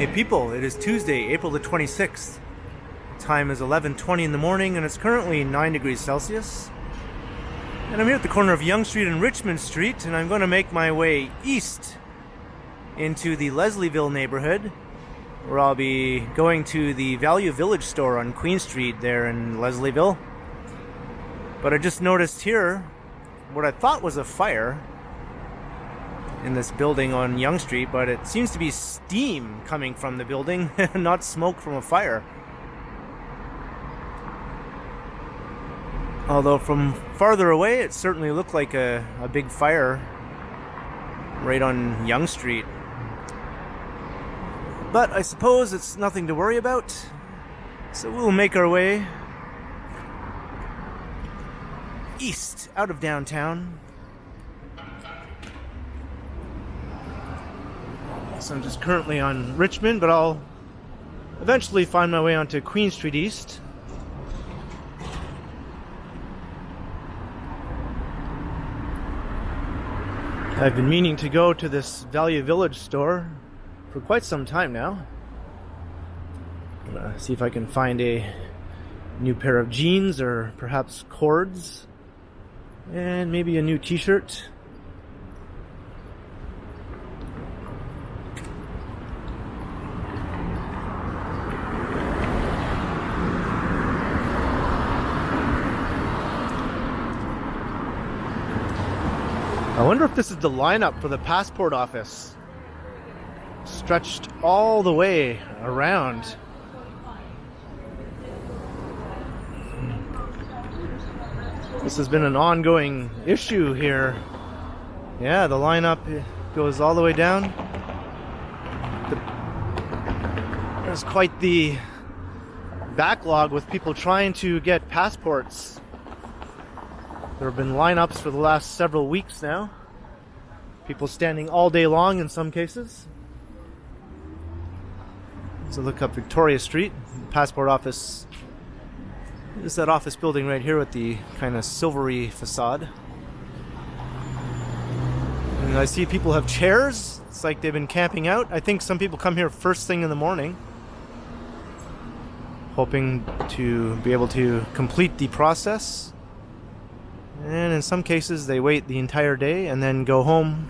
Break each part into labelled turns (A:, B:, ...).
A: Hey people, it is Tuesday, April the 26th. Time is 11:20 in the morning and it's currently 9 degrees Celsius. And I'm here at the corner of Yonge Street and Richmond Street, and I'm going to make my way east into the Leslieville neighborhood, where I'll be going to the Value Village store on Queen Street there in Leslieville. But I just noticed here what I thought was a fire in this building on Yonge Street, but it seems to be steam coming from the building, not smoke from a fire. Although from farther away, it certainly looked like a big fire right on Yonge Street. But I suppose it's nothing to worry about, so we'll make our way east out of downtown. So I'm just currently on Richmond, but I'll eventually find my way onto Queen Street East. I've been meaning to go to this Value Village store for quite some time now. I'm gonna see if I can find a new pair of jeans or perhaps cords and maybe a new t-shirt. I wonder if this is the lineup for the passport office. Stretched all the way around. This has been an ongoing issue here. Yeah, the lineup goes all the way down. There's quite the backlog with people trying to get passports. There have been lineups for the last several weeks now. People standing all day long in some cases. So look up Victoria Street. The passport office is that office building right here with the kind of silvery facade. And I see people have chairs. It's like they've been camping out. I think some people come here first thing in the morning, hoping to be able to complete the process. And in some cases they wait the entire day and then go home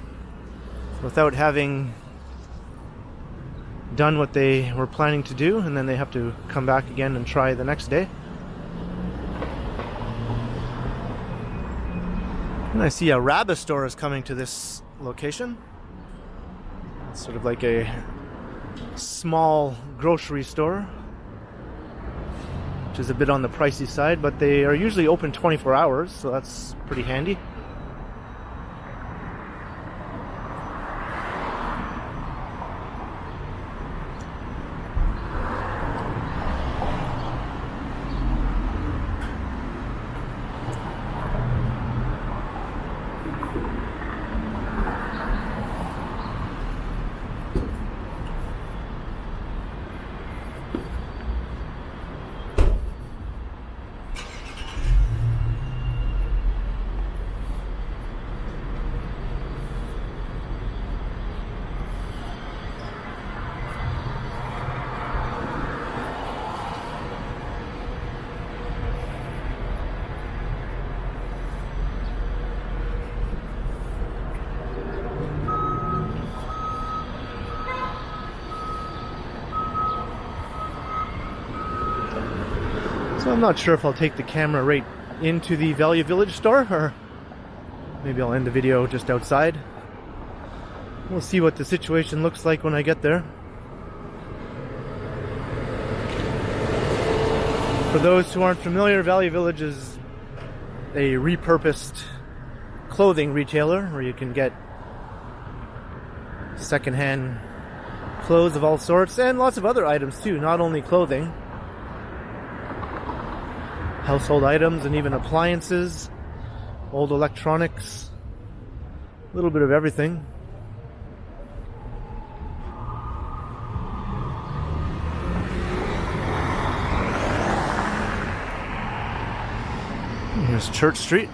A: without having done what they were planning to do, and then they have to come back again and try the next day. And I see a Rabba store is coming to this location. It's sort of like a small grocery store, which is a bit on the pricey side, but they are usually open 24 hours, so that's pretty handy. So I'm not sure if I'll take the camera right into the Value Village store, or maybe I'll end the video just outside. We'll see what the situation looks like when I get there. For those who aren't familiar, Value Village is a repurposed clothing retailer where you can get secondhand clothes of all sorts and lots of other items too, not only clothing. Household items and even appliances, old electronics, a little bit of everything. Here's Church Street.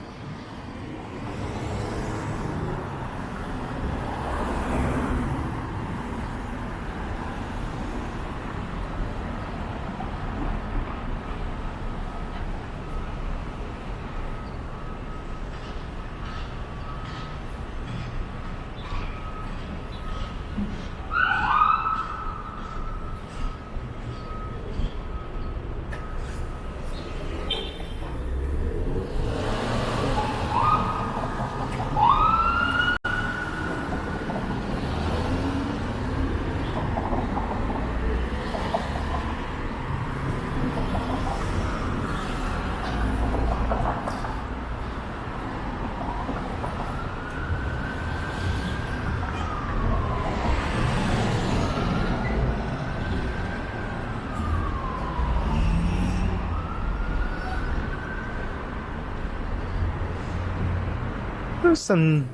A: There's some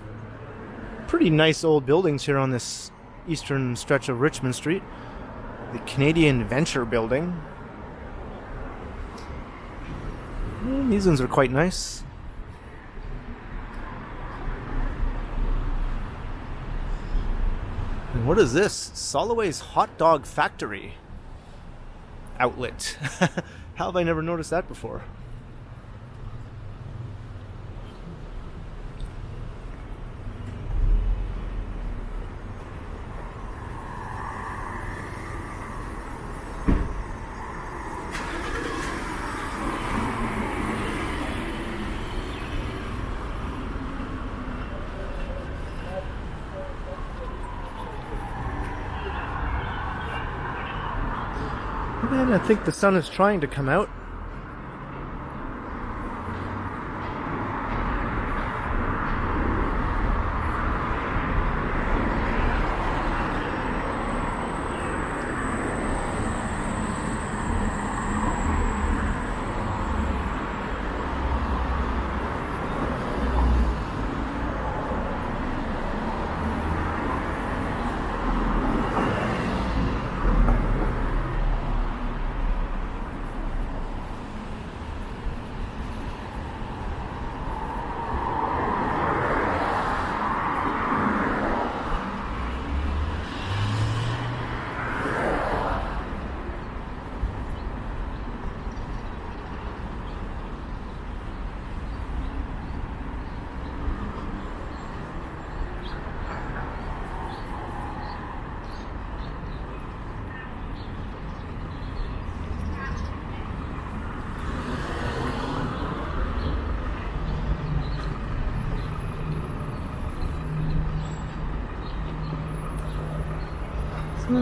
A: pretty nice old buildings here on this eastern stretch of Richmond Street. The Canadian Venture Building. These ones are quite nice. And what is this? Soloway's Hot Dog Factory outlet. How have I never noticed that before? And I think the sun is trying to come out.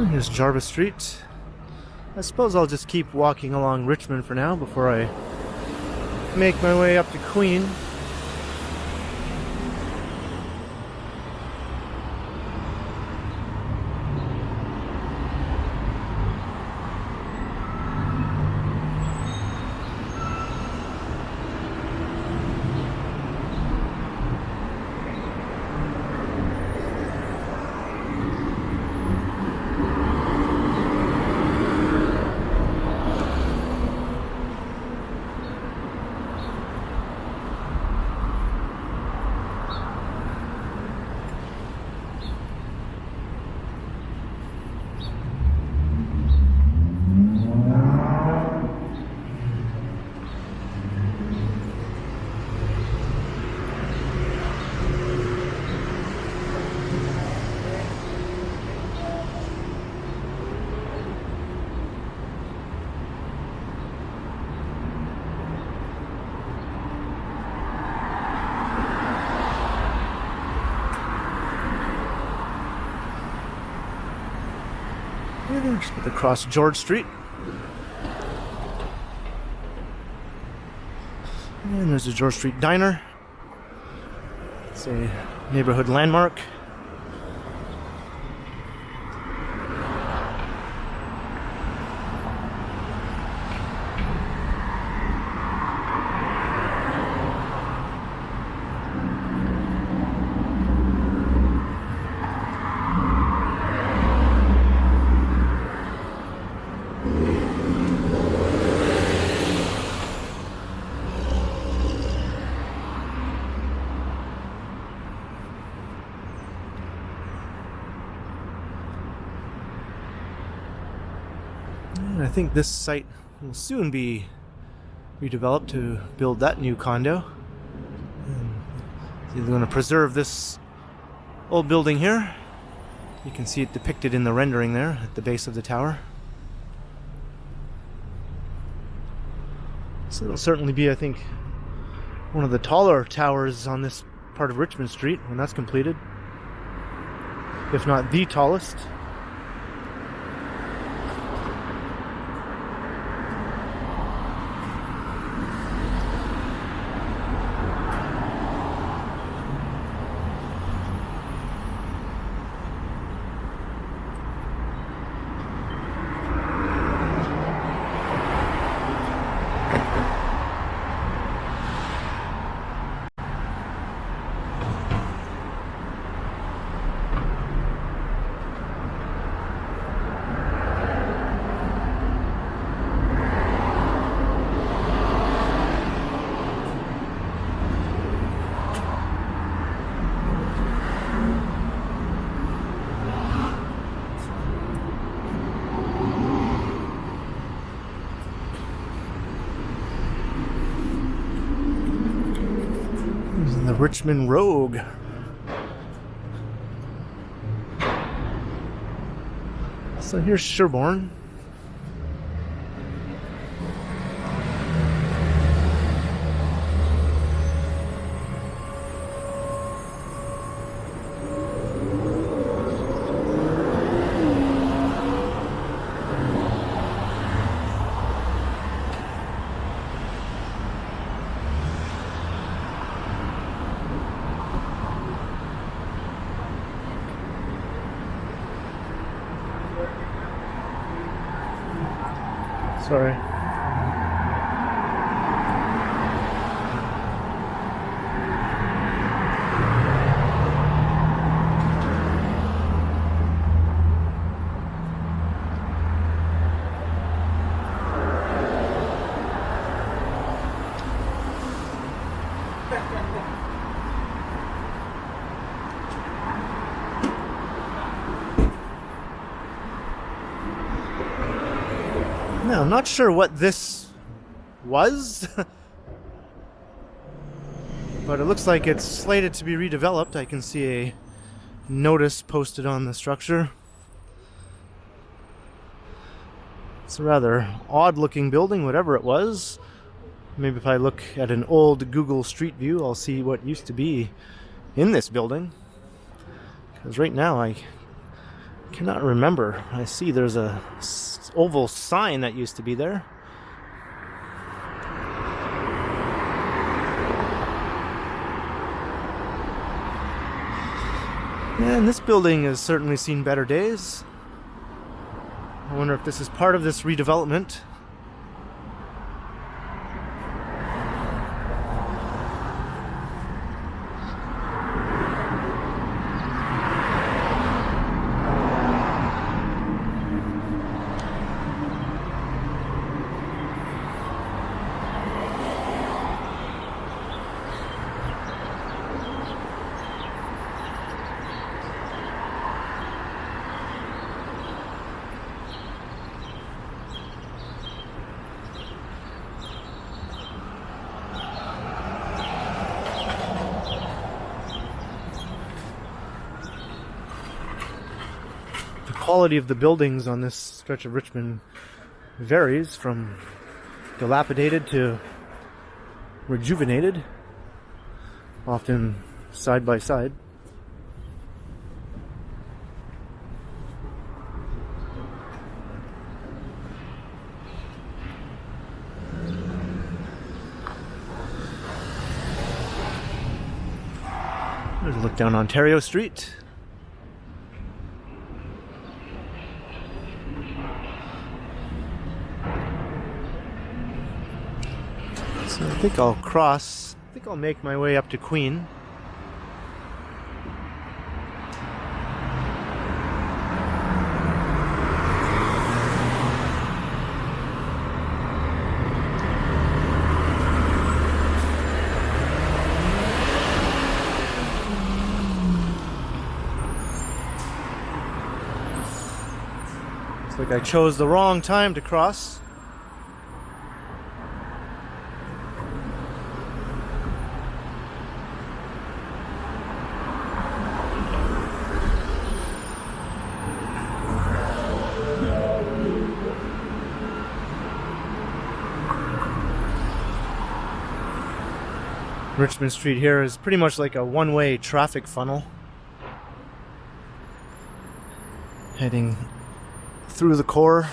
A: Here's Jarvis Street. I suppose I'll just keep walking along Richmond for now before I make my way up to Queen. Just across George Street. And there's the George Street Diner. It's a neighborhood landmark. I think this site will soon be redeveloped to build that new condo. So they're going to preserve this old building here. You can see it depicted in the rendering there at the base of the tower. So it'll certainly be, I think, one of the taller towers on this part of Richmond Street when that's completed. If not the tallest. Richmond Rogue. So here's Sherborne. Sorry. Now, I'm not sure what this was, but it looks like it's slated to be redeveloped. I can see a notice posted on the structure. It's a rather odd-looking building, whatever it was. Maybe if I look at an old Google Street View, I'll see what used to be in this building. Because right now I cannot remember. I see there's a oval sign that used to be there. And this building has certainly seen better days. I wonder if this is part of this redevelopment. The quality of the buildings on this stretch of Richmond varies from dilapidated to rejuvenated, often side by side. There's a look down Ontario Street. So I think I'll make my way up to Queen. Looks like I chose the wrong time to cross. Richmond Street here is pretty much like a one-way traffic funnel heading through the core.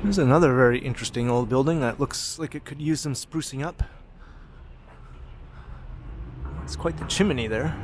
A: There's another very interesting old building that looks like it could use some sprucing up. It's quite the chimney there.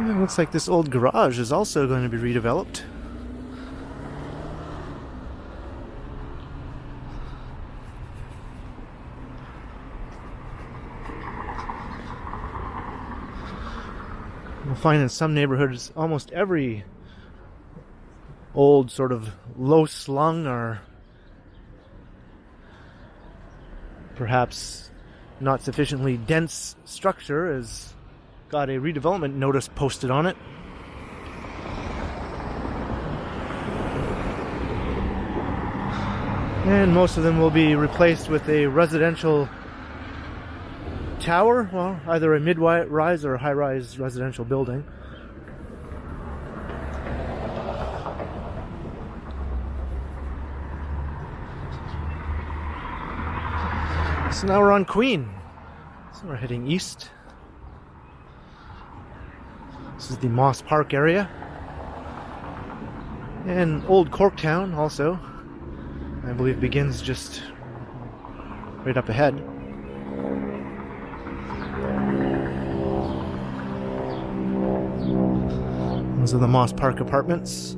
A: It looks like this old garage is also going to be redeveloped. You'll find in some neighborhoods almost every old sort of low-slung or perhaps not sufficiently dense structure has got a redevelopment notice posted on it. And most of them will be replaced with a residential tower, well, either a mid-rise or a high-rise residential building. So now we're on Queen. So we're heading east. This is the Moss Park area. And Old Corktown also, I believe, begins just right up ahead. Those are the Moss Park apartments.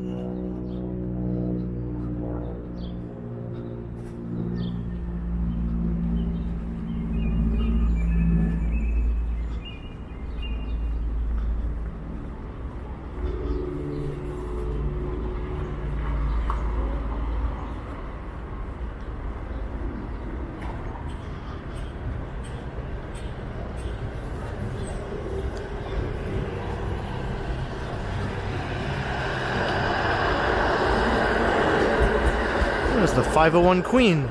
A: There's the 501 Queen.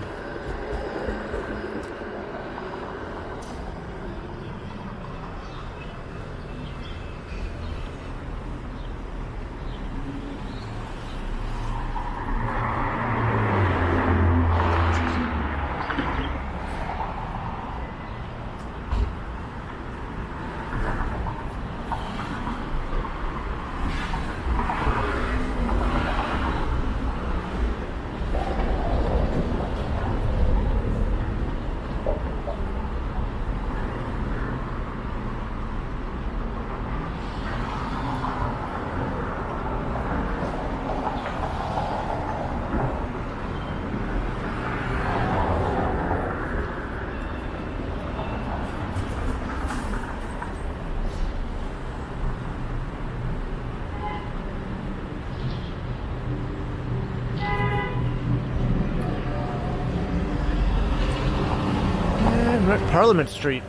A: We're at Parliament Street.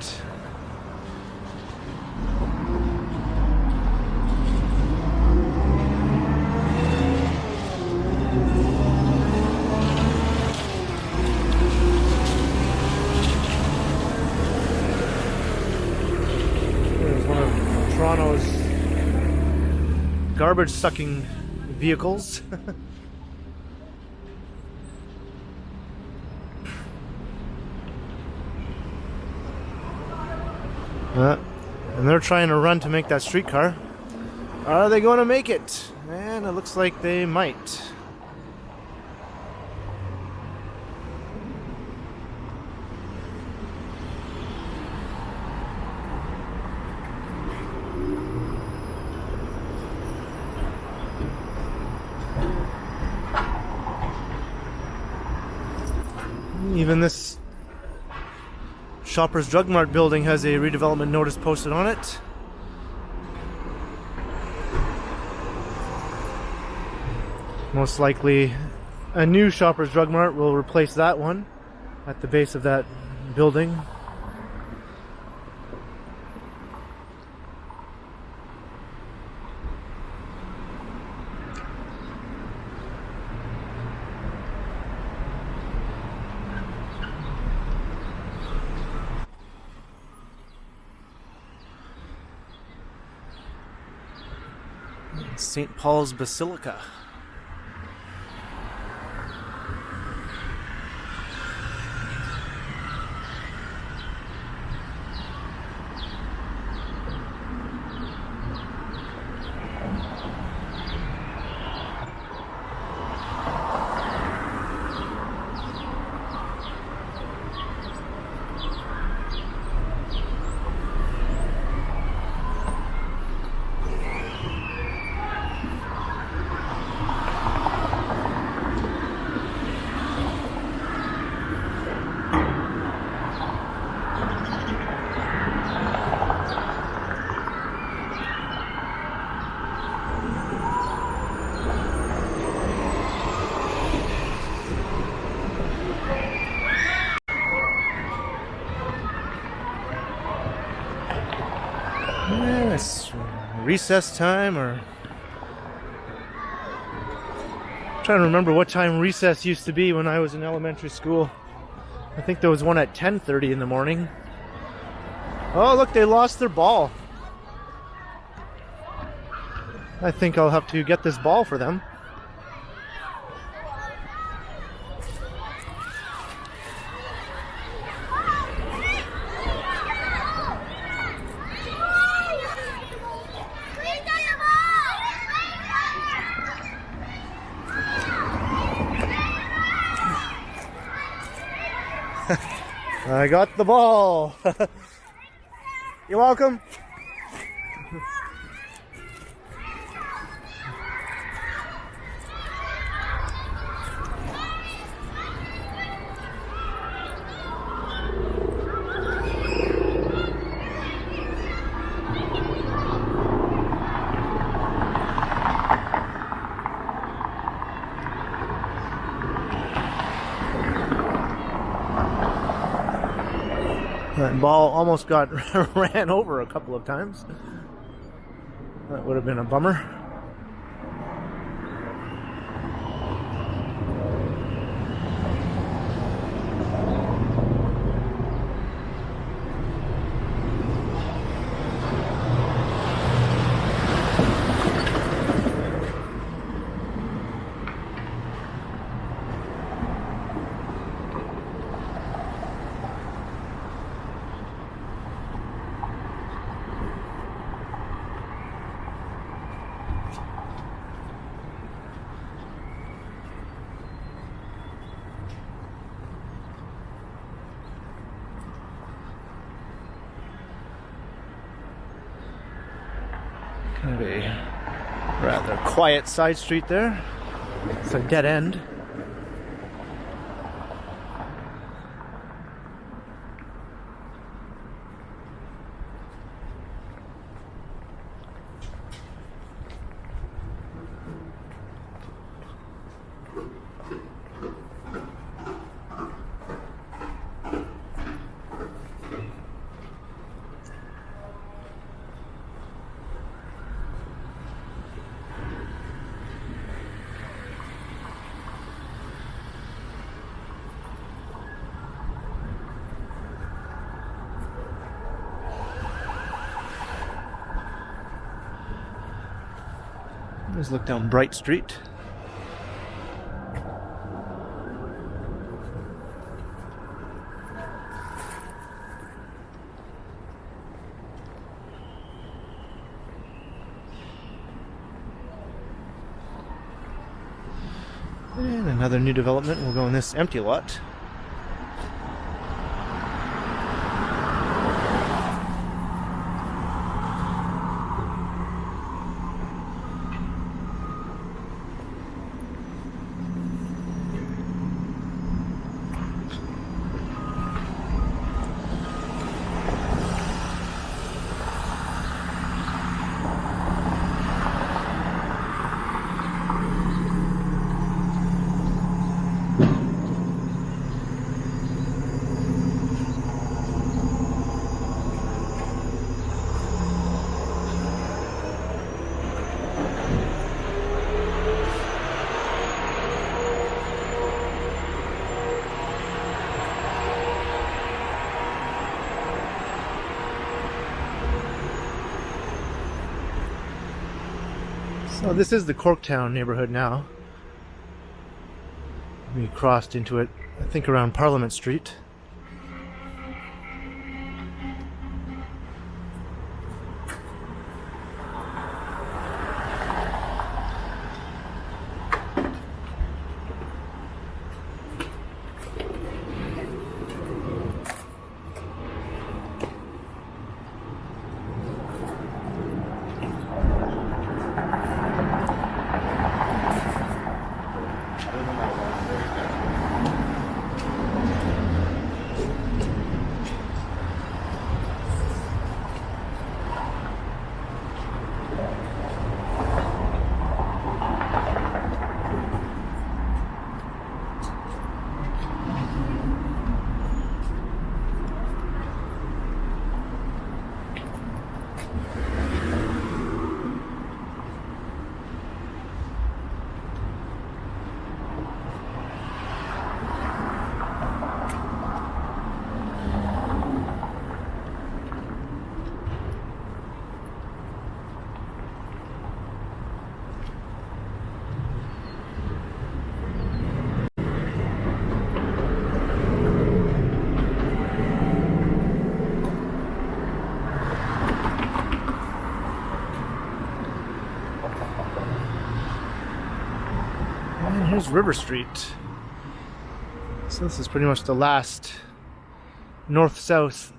A: There's one of Toronto's garbage sucking vehicles. And they're trying to run to make that streetcar. Are they going to make it? And it looks like they might. Even this Shoppers Drug Mart building has a redevelopment notice posted on it. Most likely a new Shoppers Drug Mart will replace that one at the base of that building. St. Paul's Basilica. recess time, or I'm trying to remember what time recess used to be when I was in elementary school. I think there was one at 10:30 in the morning. Oh, look, they lost their ball. I think I'll have to get this ball for them. I got the ball. You're welcome. That ball almost got ran over a couple of times. That would have been a bummer. Kind of a rather quiet side street there. It's a dead end. Let's look down Bright Street. And another new development will go in this empty lot. So this is the Corktown neighborhood now. We crossed into it, I think, around Parliament Street. And here's River Street. So this is pretty much the last north-south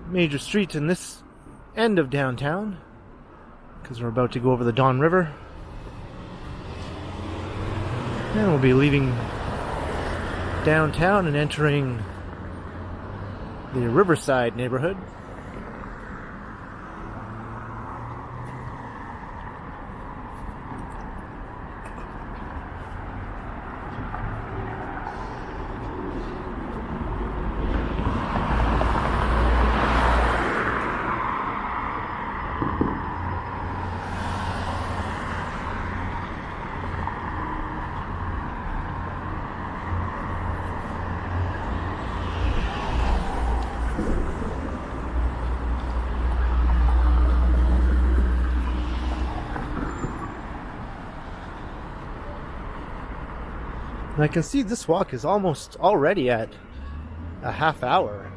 A: major street in this end of downtown, because we're about to go over the Don River. And we'll be leaving downtown and entering the Riverside neighborhood. And I can see this walk is almost already at a half hour.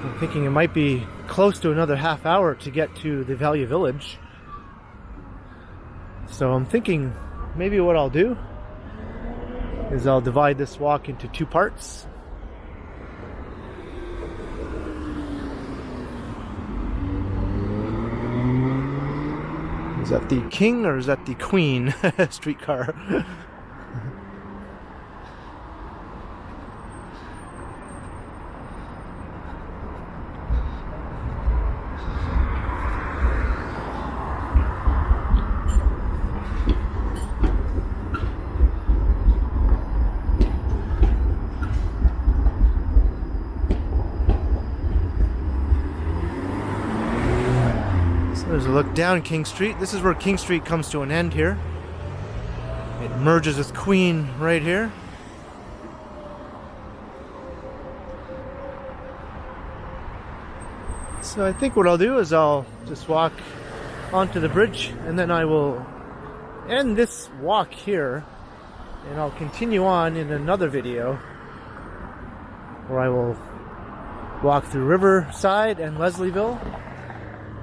A: I'm thinking it might be close to another half hour to get to the Value Village. So I'm thinking maybe what I'll do is I'll divide this walk into two parts. Is that the King or is that the Queen streetcar? There's a look down King Street. This is where King Street comes to an end here. It merges with Queen right here. So I think what I'll do is I'll just walk onto the bridge and then I will end this walk here and I'll continue on in another video where I will walk through Riverside and Leslieville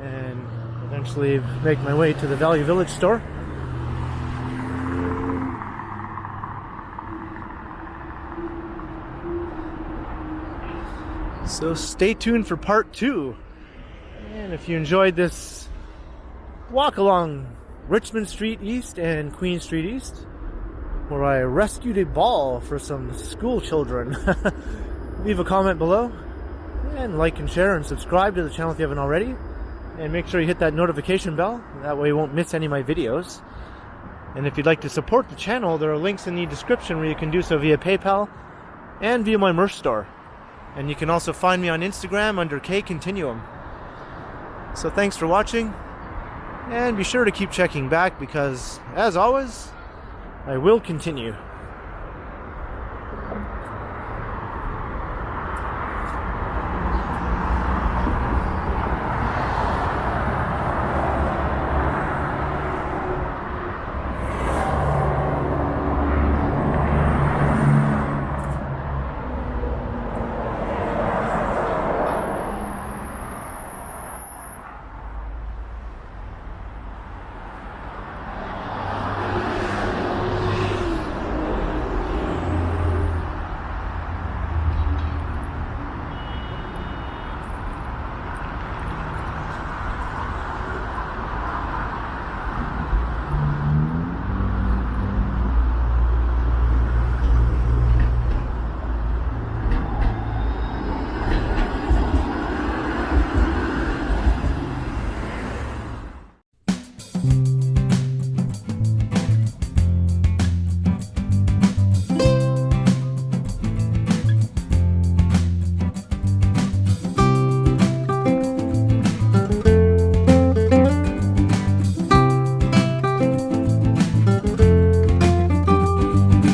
A: and eventually make my way to the Value Village store. So stay tuned for part 2. And if you enjoyed this walk along Richmond Street East and Queen Street East, where I rescued a ball for some school children, leave a comment below and like and share and subscribe to the channel if you haven't already. And make sure you hit that notification bell, that way you won't miss any of my videos. And if you'd like to support the channel, there are links in the description where you can do so via PayPal and via my merch store. And you can also find me on Instagram under KContinuum. So thanks for watching, and be sure to keep checking back because, as always, I will continue.